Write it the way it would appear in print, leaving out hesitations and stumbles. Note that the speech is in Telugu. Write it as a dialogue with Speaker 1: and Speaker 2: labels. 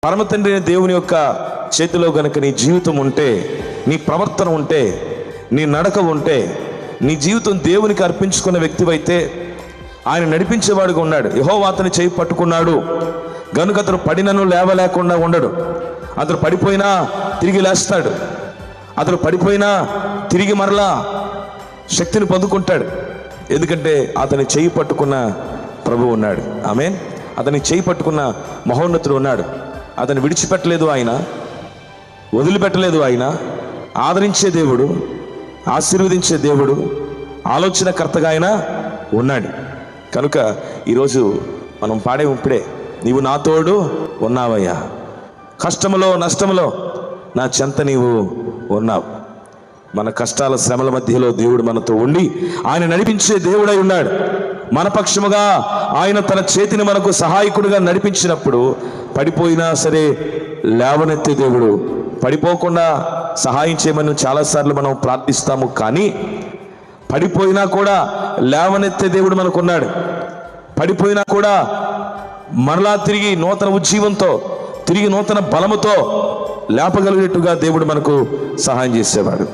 Speaker 1: పరమ తండ్రి దేవుని యొక్క చేతిలో గనుక నీ జీవితం ఉంటే, నీ ప్రవర్తన ఉంటే, నీ నడక ఉంటే, నీ జీవితం దేవునికి అర్పించుకున్న వ్యక్తివైతే ఆయన నడిపించేవాడుగా ఉన్నాడు. యెహోవా అతని చేయి పట్టుకున్నాడు గనుక అతను పడినను లేవలేకుండా ఉండడు. అతను పడిపోయినా తిరిగి లేస్తాడు. అతను పడిపోయినా తిరిగి మరలా శక్తిని పొందుకుంటాడు. ఎందుకంటే అతని చేయి పట్టుకున్న ప్రభువు ఉన్నాడు. ఆమేన్. అతని చేయి పట్టుకున్న మహోన్నతుడు ఉన్నాడు. అతను విడిచిపెట్టలేదు, ఆయన వదిలిపెట్టలేదు. ఆయన ఆదరించే దేవుడు, ఆశీర్వదించే దేవుడు, ఆలోచనకర్తగా ఆయన ఉన్నాడు. కనుక ఈరోజు మనం పాడే ఇప్పుడే, నీవు నా తోడు ఉన్నావయ్యా, కష్టములో నష్టములో నా చెంత నీవు ఉన్నావు. మన కష్టాల శ్రమల మధ్యలో దేవుడు మనతో ఉండి ఆయన నడిపించే దేవుడై ఉన్నాడు. మన పక్షముగా ఆయన తన చేతిని మనకు సహాయకుడిగా నడిపించినప్పుడు పడిపోయినా సరే లేవనెత్తే దేవుడు. పడిపోకుండా సహాయం చేయమని చాలాసార్లు మనం ప్రార్థిస్తాము, కానీ పడిపోయినా కూడా లేవనెత్తే దేవుడు మనకున్నాడు. పడిపోయినా కూడా మరలా తిరిగి నూతన ఉజ్జీవంతో, తిరిగి నూతన బలముతో లేపగలిగేట్టుగా దేవుడు మనకు సహాయం చేసేవాడు.